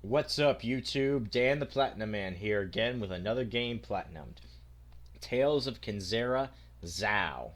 What's up, YouTube? Dan the Platinum Man here again with another game platinumed. Tales of Kenzera Zau.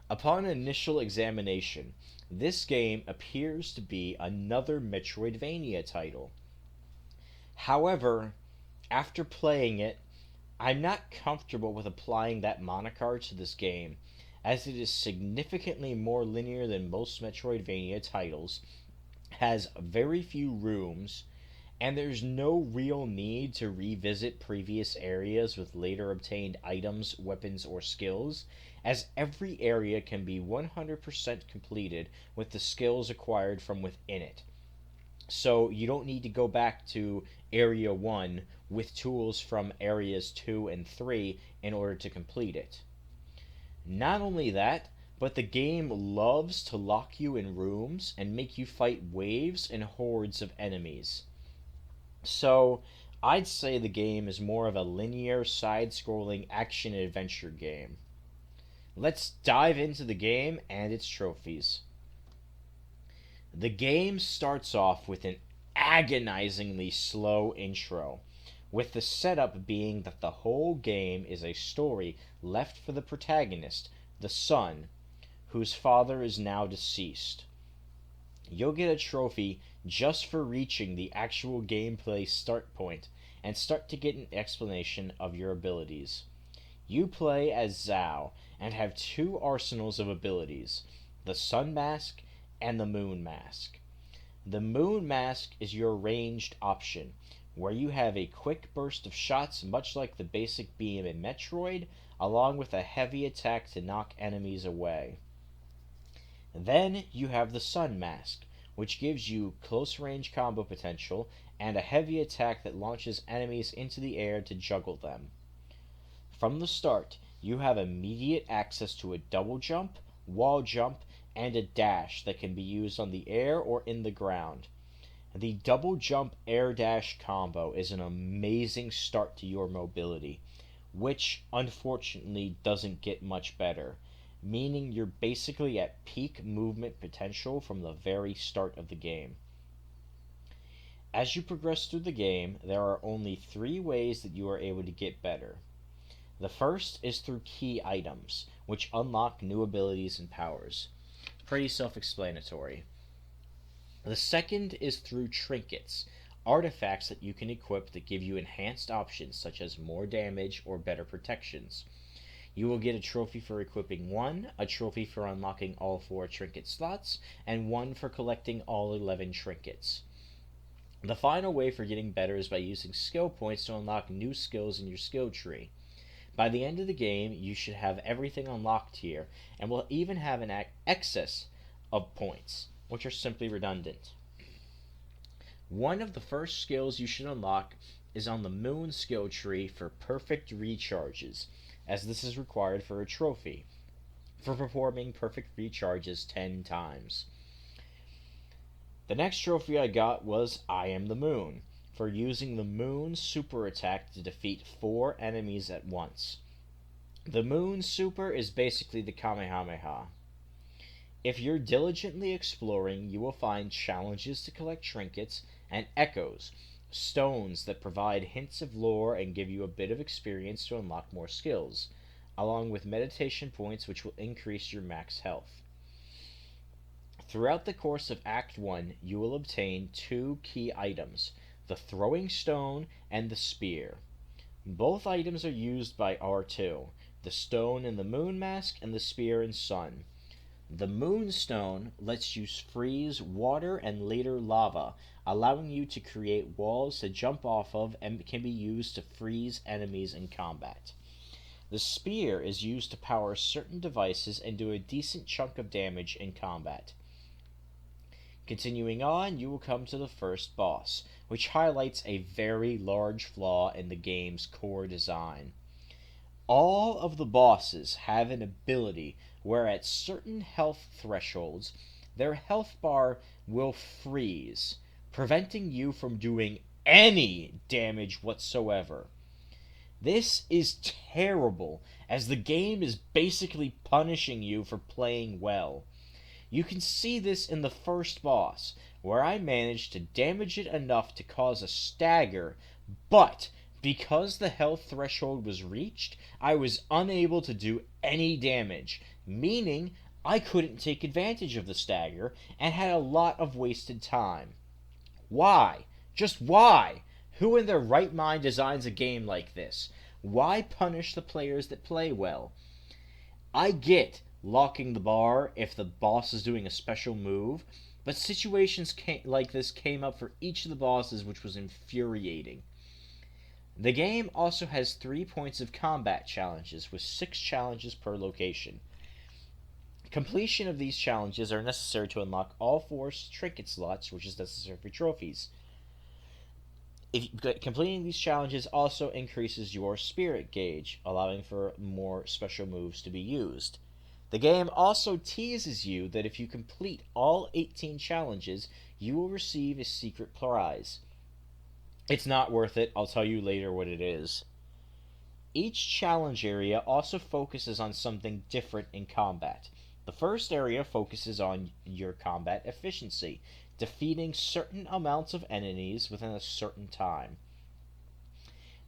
Upon initial examination, this game appears to be another Metroidvania title. However, after playing it, I'm not comfortable with applying that moniker to this game, as it is significantly more linear than most Metroidvania titles, has very few rooms, and there's no real need to revisit previous areas with later obtained items, weapons, or skills, as every area can be 100% completed with the skills acquired from within it. So you don't need to go back to Area 1 with tools from Areas 2 and 3 in order to complete it. Not only that, but the game loves to lock you in rooms and make you fight waves and hordes of enemies. So, I'd say the game is more of a linear, side scrolling action adventure game. Let's dive into the game and its trophies. The game starts off with an agonizingly slow intro, with the setup being that the whole game is a story left for the protagonist, the son, whose father is now deceased. You'll get a trophy just for reaching the actual gameplay start point and start to get an explanation of your abilities. You play as Zau and have two arsenals of abilities, the Sun Mask and the Moon Mask. The Moon Mask is your ranged option, where you have a quick burst of shots much like the basic beam in Metroid, along with a heavy attack to knock enemies away. Then you have the Sun Mask, which gives you close range combo potential and a heavy attack that launches enemies into the air to juggle them. From the start, you have immediate access to a double jump, wall jump, and a dash that can be used on the air or in the ground. The double jump air dash combo is an amazing start to your mobility, which unfortunately doesn't get much better, meaning you're basically at peak movement potential from the very start of the game. As you progress through the game, there are only three ways that you are able to get better. The first is through key items, which unlock new abilities and powers. Pretty self-explanatory. The second is through trinkets, artifacts that you can equip that give you enhanced options such as more damage or better protections. You will get a trophy for equipping one, a trophy for unlocking all 4 trinket slots, and one for collecting all 11 trinkets. The final way for getting better is by using skill points to unlock new skills in your skill tree. By the end of the game, you should have everything unlocked here, and will even have an excess of points, which are simply redundant. One of the first skills you should unlock is on the Moon skill tree for perfect recharges, as this is required for a trophy, for performing perfect recharges 10 times. The next trophy I got was I Am the Moon, for using the Moon super attack to defeat 4 enemies at once. The Moon super is basically the Kamehameha. If you're diligently exploring, you will find challenges to collect trinkets and echoes, stones that provide hints of lore and give you a bit of experience to unlock more skills, along with meditation points which will increase your max health. Throughout the course of Act 1, you will obtain 2 key items, the throwing stone and the spear. Both items are used by R2, the stone in the Moon Mask and the spear in Sun. The Moonstone lets you freeze water and later lava, allowing you to create walls to jump off of and can be used to freeze enemies in combat. The spear is used to power certain devices and do a decent chunk of damage in combat. Continuing on, you will come to the first boss, which highlights a very large flaw in the game's core design. All of the bosses have an ability where at certain health thresholds, their health bar will freeze, preventing you from doing any damage whatsoever. This is terrible, as the game is basically punishing you for playing well. You can see this in the first boss, where I managed to damage it enough to cause a stagger, but because the health threshold was reached, I was unable to do any damage, meaning I couldn't take advantage of the stagger and had a lot of wasted time. Why? Just why? Who in their right mind designs a game like this? Why punish the players that play well? I get locking the bar if the boss is doing a special move, but situations like this came up for each of the bosses, which was infuriating. The game also has 3 points of combat challenges, with 6 challenges per location. Completion of these challenges are necessary to unlock all 4 trinket slots, which is necessary for trophies. Completing these challenges also increases your spirit gauge, allowing for more special moves to be used. The game also teases you that if you complete all 18 challenges, you will receive a secret prize. It's not worth it, I'll tell you later what it is. Each challenge area also focuses on something different in combat. The first area focuses on your combat efficiency, defeating certain amounts of enemies within a certain time.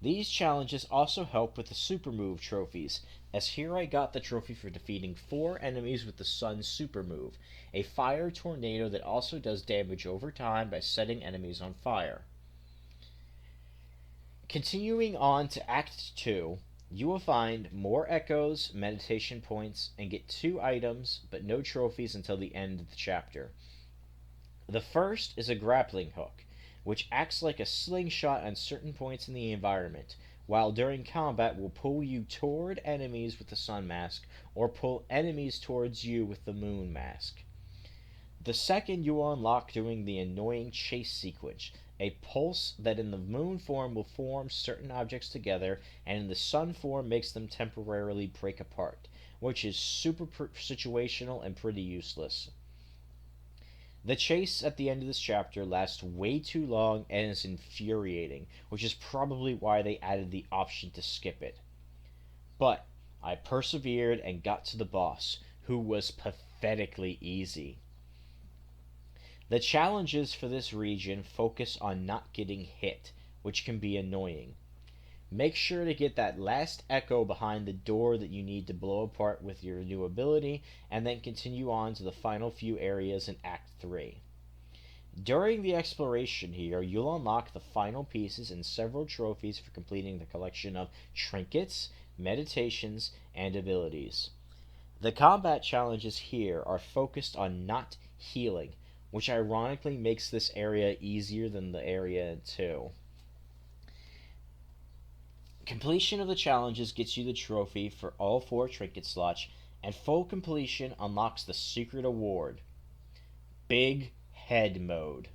These challenges also help with the super move trophies, as here I got the trophy for defeating 4 enemies with the Sun super move, a fire tornado that also does damage over time by setting enemies on fire. Continuing on to Act 2, you will find more echoes, meditation points, and get 2 items, but no trophies until the end of the chapter. The first is a grappling hook, which acts like a slingshot on certain points in the environment, while during combat will pull you toward enemies with the Sun Mask, or pull enemies towards you with the Moon Mask. The second you will unlock during the annoying chase sequence, a pulse that in the moon form will form certain objects together, and in the sun form makes them temporarily break apart, which is super situational and pretty useless. The chase at the end of this chapter lasts way too long and is infuriating, which is probably why they added the option to skip it. But I persevered and got to the boss, who was pathetically easy. The challenges for this region focus on not getting hit, which can be annoying. Make sure to get that last echo behind the door that you need to blow apart with your new ability, and then continue on to the final few areas in Act 3. During the exploration here, you'll unlock the final pieces and several trophies for completing the collection of trinkets, meditations, and abilities. The combat challenges here are focused on not healing, which ironically makes this area easier than the area in 2. Completion of the challenges gets you the trophy for all 4 trinket slots, and full completion unlocks the secret award, Big Head Mode,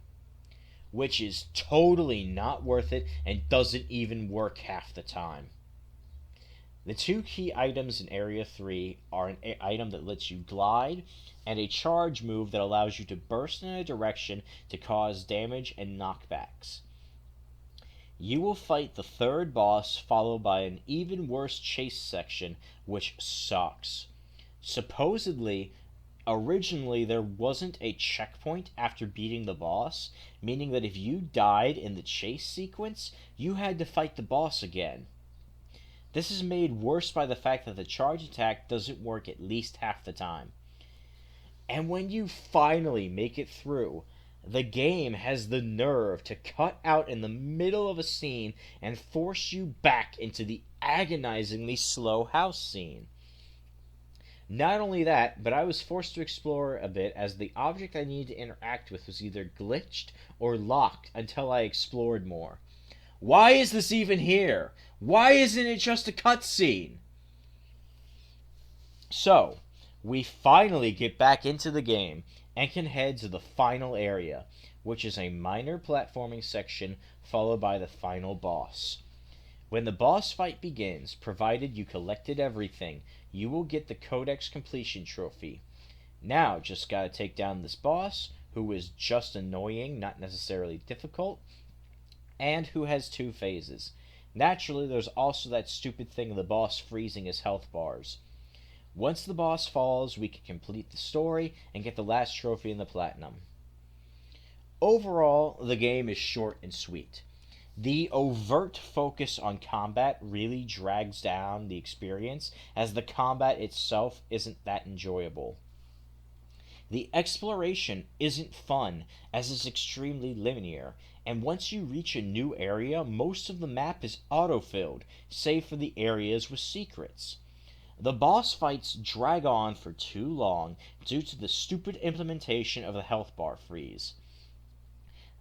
which is totally not worth it and doesn't even work half the time. The 2 key items in Area 3 are an item that lets you glide, and a charge move that allows you to burst in a direction to cause damage and knockbacks. You will fight the 3rd boss, followed by an even worse chase section, which sucks. Supposedly, originally there wasn't a checkpoint after beating the boss, meaning that if you died in the chase sequence, you had to fight the boss again. This is made worse by the fact that the charge attack doesn't work at least half the time. And when you finally make it through, the game has the nerve to cut out in the middle of a scene and force you back into the agonizingly slow house scene. Not only that, but I was forced to explore a bit as the object I needed to interact with was either glitched or locked until I explored more. Why is this even here? Why isn't it just a cutscene? So, we finally get back into the game and can head to the final area, which is a minor platforming section followed by the final boss. When the boss fight begins, provided you collected everything, you will get the Codex Completion Trophy. Now, just gotta take down this boss, who is just annoying, not necessarily difficult, and who has 2 phases. Naturally, there's also that stupid thing of the boss freezing his health bars. Once the boss falls, we can complete the story and get the last trophy in the platinum. Overall, the game is short and sweet. The overt focus on combat really drags down the experience, as the combat itself isn't that enjoyable. The exploration isn't fun, as it's extremely linear, and once you reach a new area, most of the map is autofilled, save for the areas with secrets. The boss fights drag on for too long due to the stupid implementation of the health bar freeze.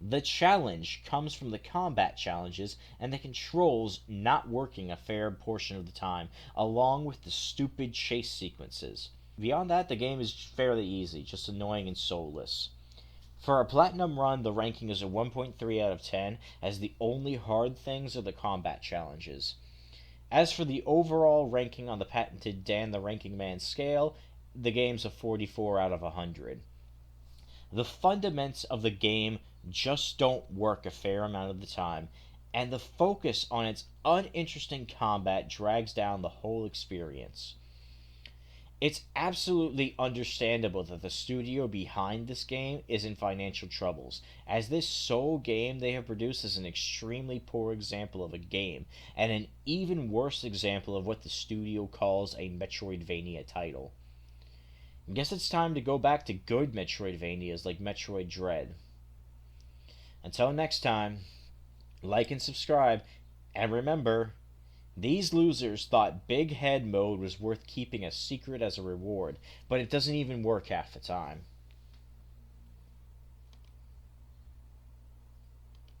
The challenge comes from the combat challenges and the controls not working a fair portion of the time, along with the stupid chase sequences. Beyond that, the game is fairly easy, just annoying and soulless. For a platinum run, the ranking is a 1.3 out of 10, as the only hard things are the combat challenges. As for the overall ranking on the patented Dan the Ranking Man scale, the game's a 44 out of 100. The fundamentals of the game just don't work a fair amount of the time, and the focus on its uninteresting combat drags down the whole experience. It's absolutely understandable that the studio behind this game is in financial troubles, as this sole game they have produced is an extremely poor example of a game, and an even worse example of what the studio calls a Metroidvania title. I guess it's time to go back to good Metroidvanias like Metroid Dread. Until next time, like and subscribe, and remember, these losers thought Big Head mode was worth keeping a secret as a reward, but it doesn't even work half the time.